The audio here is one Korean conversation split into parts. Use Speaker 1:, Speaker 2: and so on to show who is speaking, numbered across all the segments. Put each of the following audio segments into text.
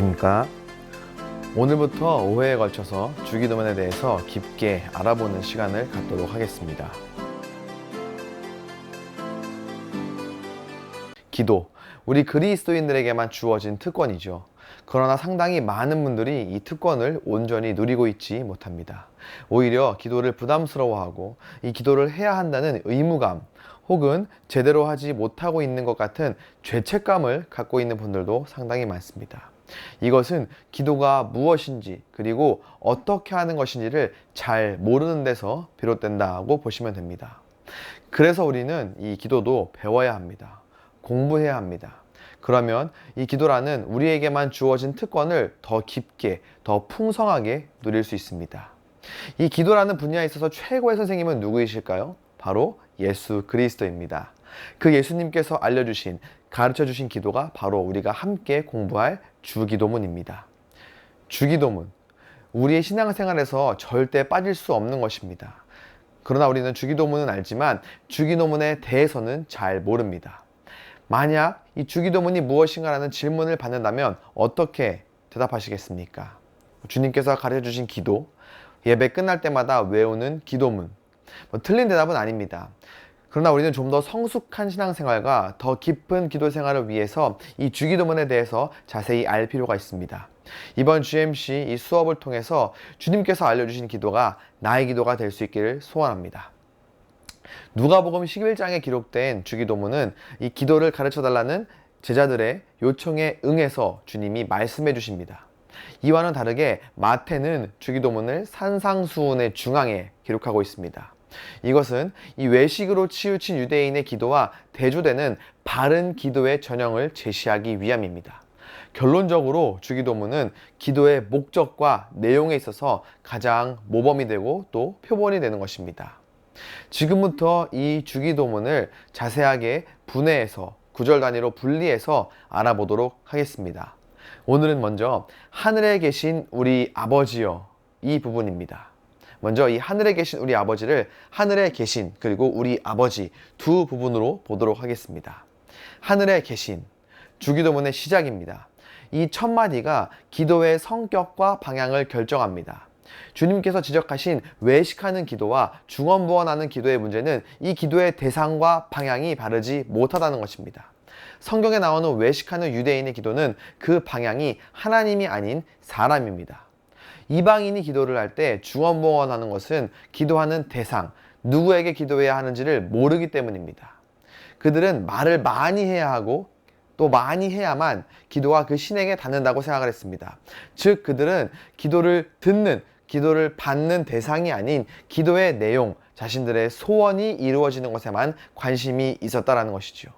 Speaker 1: 안녕하십니까. 오늘부터 5회에 걸쳐서 주기도문에 대해서 깊게 알아보는 시간을 갖도록 하겠습니다. 기도, 우리 그리스도인들에게만 주어진 특권이죠. 그러나 상당히 많은 분들이 이 특권을 온전히 누리고 있지 못합니다. 오히려 기도를 부담스러워하고 이 기도를 해야 한다는 의무감, 혹은 제대로 하지 못하고 있는 것 같은 죄책감을 갖고 있는 분들도 상당히 많습니다. 이것은 기도가 무엇인지, 그리고 어떻게 하는 것인지를 잘 모르는 데서 비롯된다고 보시면 됩니다. 그래서 우리는 이 기도도 배워야 합니다. 공부해야 합니다. 그러면 이 기도라는 우리에게만 주어진 특권을 더 깊게, 더 풍성하게 누릴 수 있습니다. 이 기도라는 분야에 있어서 최고의 선생님은 누구이실까요? 바로 예수 그리스도입니다. 그 예수님께서 알려주신, 가르쳐주신 기도가 바로 우리가 함께 공부할 주기도문입니다. 주기도문, 우리의 신앙생활에서 절대 빠질 수 없는 것입니다. 그러나 우리는 주기도문은 알지만 주기도문에 대해서는 잘 모릅니다. 만약 이 주기도문이 무엇인가라는 질문을 받는다면 어떻게 대답하시겠습니까? 주님께서 가르쳐주신 기도, 예배 끝날 때마다 외우는 기도문, 틀린 대답은 아닙니다. 그러나 우리는 좀 더 성숙한 신앙생활과 더 깊은 기도 생활을 위해서 이 주기도문에 대해서 자세히 알 필요가 있습니다. 이번 GMC 이 수업을 통해서 주님께서 알려주신 기도가 나의 기도가 될 수 있기를 소원합니다. 누가복음 11장에 기록된 주기도문은 이 기도를 가르쳐달라는 제자들의 요청에 응해서 주님이 말씀해 주십니다. 이와는 다르게 마태는 주기도문을 산상수훈의 중앙에 기록하고 있습니다. 이것은 이 외식으로 치우친 유대인의 기도와 대조되는 바른 기도의 전형을 제시하기 위함입니다. 결론적으로 주기도문은 기도의 목적과 내용에 있어서 가장 모범이 되고 또 표본이 되는 것입니다. 지금부터 이 주기도문을 자세하게 분해해서 구절 단위로 분리해서 알아보도록 하겠습니다. 오늘은 먼저 하늘에 계신 우리 아버지여, 이 부분입니다. 먼저 이 하늘에 계신 우리 아버지를 하늘에 계신 그리고 우리 아버지 두 부분으로 보도록 하겠습니다. 하늘에 계신, 주기도문의 시작입니다. 이 첫 마디가 기도의 성격과 방향을 결정합니다. 주님께서 지적하신 외식하는 기도와 중언부언하는 기도의 문제는 이 기도의 대상과 방향이 바르지 못하다는 것입니다. 성경에 나오는 외식하는 유대인의 기도는 그 방향이 하나님이 아닌 사람입니다. 이방인이 기도를 할 때 중언부언하는 것은 기도하는 대상, 누구에게 기도해야 하는지를 모르기 때문입니다. 그들은 말을 많이 해야 하고 또 많이 해야만 기도가 그 신에게 닿는다고 생각을 했습니다. 즉 그들은 기도를 듣는, 기도를 받는 대상이 아닌 기도의 내용, 자신들의 소원이 이루어지는 것에만 관심이 있었다는 것이죠.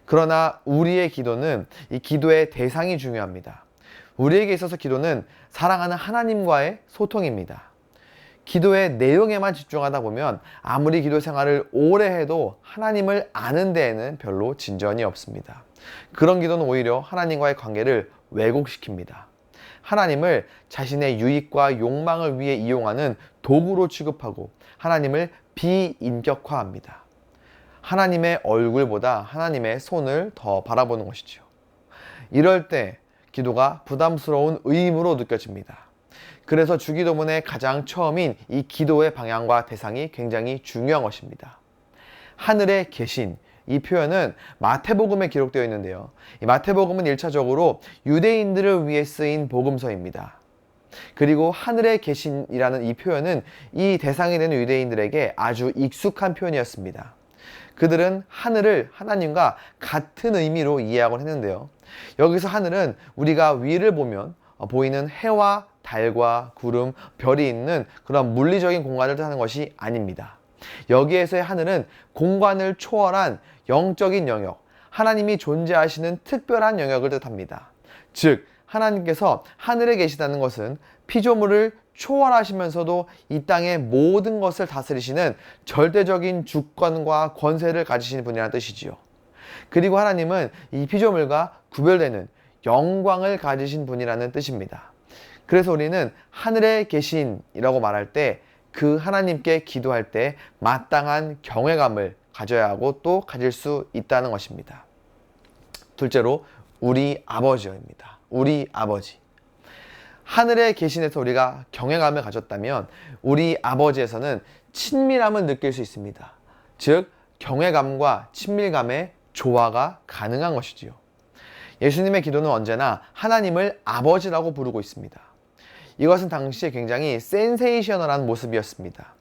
Speaker 1: 그러나 우리의 기도는 이 기도의 대상이 중요합니다. 우리에게 있어서 기도는 사랑하는 하나님과의 소통입니다. 기도의 내용에만 집중하다 보면 아무리 기도 생활을 오래 해도 하나님을 아는 데에는 별로 진전이 없습니다. 그런 기도는 오히려 하나님과의 관계를 왜곡시킵니다. 하나님을 자신의 유익과 욕망을 위해 이용하는 도구로 취급하고 하나님을 비인격화합니다. 하나님의 얼굴보다 하나님의 손을 더 바라보는 것이죠. 이럴 때 기도가 부담스러운 의무로 느껴집니다. 그래서 주기도문의 가장 처음인 이 기도의 방향과 대상이 굉장히 중요한 것입니다. 하늘에 계신, 이 표현은 마태복음에 기록되어 있는데요. 이 마태복음은 1차적으로 유대인들을 위해 쓰인 복음서입니다. 그리고 하늘에 계신이라는 이 표현은 이 대상이 되는 유대인들에게 아주 익숙한 표현이었습니다. 그들은 하늘을 하나님과 같은 의미로 이해하곤 했는데요. 여기서 하늘은 우리가 위를 보면 보이는 해와 달과 구름, 별이 있는 그런 물리적인 공간을 뜻하는 것이 아닙니다. 여기에서의 하늘은 공간을 초월한 영적인 영역, 하나님이 존재하시는 특별한 영역을 뜻합니다. 즉, 하나님께서 하늘에 계시다는 것은 피조물을 초월하시면서도 이 땅의 모든 것을 다스리시는 절대적인 주권과 권세를 가지시는 분이라는 뜻이지요. 그리고 하나님은 이 피조물과 구별되는 영광을 가지신 분이라는 뜻입니다. 그래서 우리는 하늘에 계신이라고 말할 때 그 하나님께 기도할 때 마땅한 경외감을 가져야 하고 또 가질 수 있다는 것입니다. 둘째로 우리 아버지여입니다. 우리 아버지. 하늘에 계신에서 우리가 경외감을 가졌다면 우리 아버지에서는 친밀함을 느낄 수 있습니다. 즉 경외감과 친밀감의 조화가 가능한 것이지요. 예수님의 기도는 언제나 하나님을 아버지라고 부르고 있습니다. 이것은 당시에 굉장히 센세이셔널한 모습이었습니다.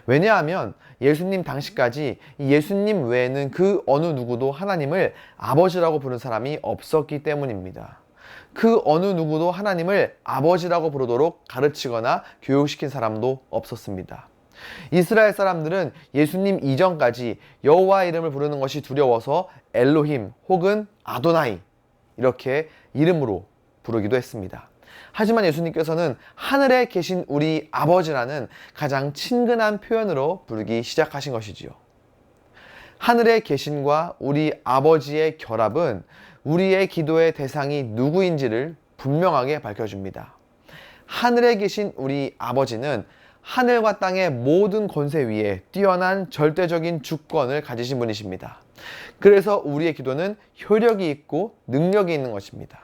Speaker 1: 왜냐하면 예수님 당시까지 예수님 외에는 그 어느 누구도 하나님을 아버지라고 부른 사람이 없었기 때문입니다. 그 어느 누구도 하나님을 아버지라고 부르도록 가르치거나 교육시킨 사람도 없었습니다. 이스라엘 사람들은 예수님 이전까지 여호와 이름을 부르는 것이 두려워서 엘로힘 혹은 아도나이 이렇게 이름으로 부르기도 했습니다. 하지만 예수님께서는 하늘에 계신 우리 아버지라는 가장 친근한 표현으로 부르기 시작하신 것이지요. 하늘에 계신과 우리 아버지의 결합은 우리의 기도의 대상이 누구인지를 분명하게 밝혀줍니다. 하늘에 계신 우리 아버지는 하늘과 땅의 모든 권세 위에 뛰어난 절대적인 주권을 가지신 분이십니다. 그래서 우리의 기도는 효력이 있고 능력이 있는 것입니다.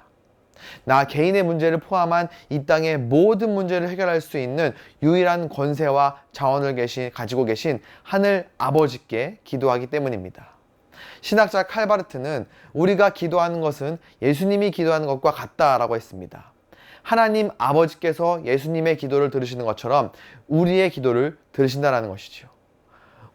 Speaker 1: 나 개인의 문제를 포함한 이 땅의 모든 문제를 해결할 수 있는 유일한 권세와 자원을 가지고 계신 하늘 아버지께 기도하기 때문입니다. 신학자 칼바르트는 우리가 기도하는 것은 예수님이 기도하는 것과 같다라고 했습니다. 하나님 아버지께서 예수님의 기도를 들으시는 것처럼 우리의 기도를 들으신다는 것이죠.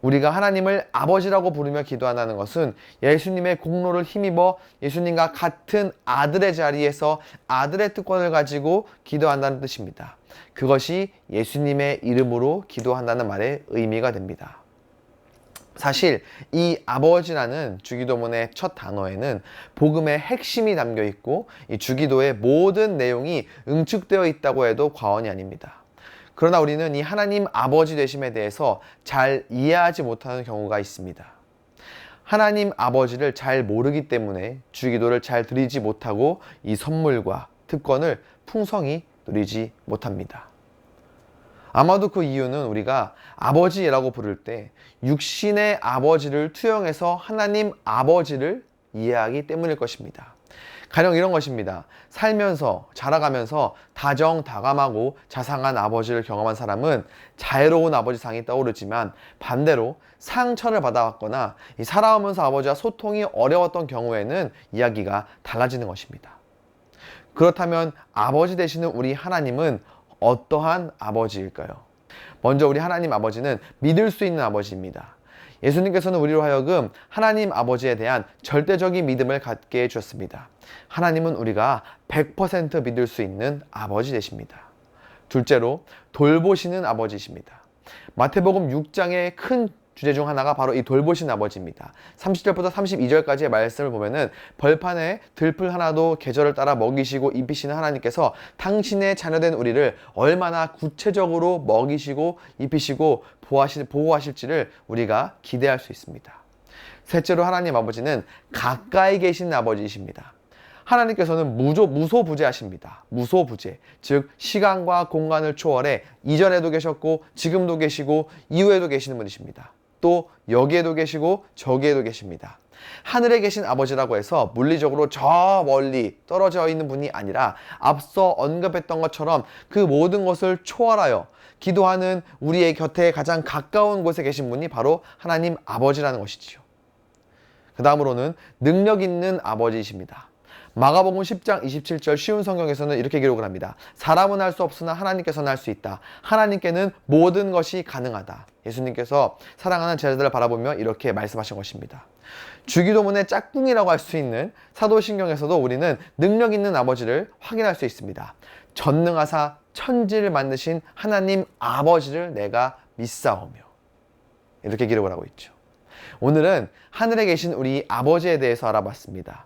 Speaker 1: 우리가 하나님을 아버지라고 부르며 기도한다는 것은 예수님의 공로를 힘입어 예수님과 같은 아들의 자리에서 아들의 특권을 가지고 기도한다는 뜻입니다. 그것이 예수님의 이름으로 기도한다는 말의 의미가 됩니다. 사실 이 아버지라는 주기도문의 첫 단어에는 복음의 핵심이 담겨 있고 이 주기도의 모든 내용이 응축되어 있다고 해도 과언이 아닙니다. 그러나 우리는 이 하나님 아버지 되심에 대해서 잘 이해하지 못하는 경우가 있습니다. 하나님 아버지를 잘 모르기 때문에 주기도를 잘 드리지 못하고 이 선물과 특권을 풍성히 누리지 못합니다. 아마도 그 이유는 우리가 아버지라고 부를 때 육신의 아버지를 투영해서 하나님 아버지를 이해하기 때문일 것입니다. 가령 이런 것입니다. 살면서 자라가면서 다정다감하고 자상한 아버지를 경험한 사람은 자애로운 아버지상이 떠오르지만 반대로 상처를 받아왔거나 살아오면서 아버지와 소통이 어려웠던 경우에는 이야기가 달라지는 것입니다. 그렇다면 아버지 되시는 우리 하나님은 어떠한 아버지일까요? 먼저 우리 하나님 아버지는 믿을 수 있는 아버지입니다. 예수님께서는 우리로 하여금 하나님 아버지에 대한 절대적인 믿음을 갖게 해주셨습니다. 하나님은 우리가 100% 믿을 수 있는 아버지 되십니다. 둘째로 돌보시는 아버지이십니다. 마태복음 6장의 큰 주제 중 하나가 바로 이 돌보신 아버지입니다. 30절부터 32절까지의 말씀을 보면은 벌판에 들풀 하나도 계절을 따라 먹이시고 입히시는 하나님께서 당신의 자녀된 우리를 얼마나 구체적으로 먹이시고 입히시고 보호하실지를 우리가 기대할 수 있습니다. 셋째로 하나님 아버지는 가까이 계신 아버지이십니다. 하나님께서는 무소부재하십니다. 무소부재, 즉 시간과 공간을 초월해 이전에도 계셨고 지금도 계시고 이후에도 계시는 분이십니다. 또 여기에도 계시고 저기에도 계십니다. 하늘에 계신 아버지라고 해서 물리적으로 저 멀리 떨어져 있는 분이 아니라 앞서 언급했던 것처럼 그 모든 것을 초월하여 기도하는 우리의 곁에 가장 가까운 곳에 계신 분이 바로 하나님 아버지라는 것이지요. 그 다음으로는 능력 있는 아버지이십니다. 마가복음 10장 27절 쉬운 성경에서는 이렇게 기록을 합니다. 사람은 할 수 없으나 하나님께서는 할 수 있다. 하나님께는 모든 것이 가능하다. 예수님께서 사랑하는 제자들을 바라보며 이렇게 말씀하신 것입니다. 주기도문의 짝꿍이라고 할 수 있는 사도신경에서도 우리는 능력 있는 아버지를 확인할 수 있습니다. 전능하사 천지를 만드신 하나님 아버지를 내가 믿사오며 이렇게 기록을 하고 있죠. 오늘은 하늘에 계신 우리 아버지에 대해서 알아봤습니다.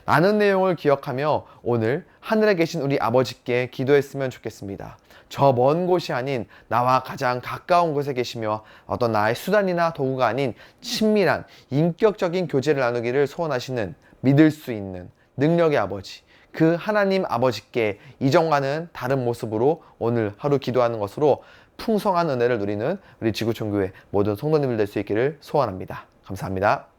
Speaker 1: 나는 내용을 기억하며 오늘 하늘에 계신 우리 아버지께 기도했으면 좋겠습니다. 저 먼 곳이 아닌 나와 가장 가까운 곳에 계시며 어떤 나의 수단이나 도구가 아닌 친밀한 인격적인 교제를 나누기를 소원하시는 믿을 수 있는 능력의 아버지, 그 하나님 아버지께 이전과는 다른 모습으로 오늘 하루 기도하는 것으로 풍성한 은혜를 누리는 우리 지구촌교회 모든 성도님들 될 수 있기를 소원합니다. 감사합니다.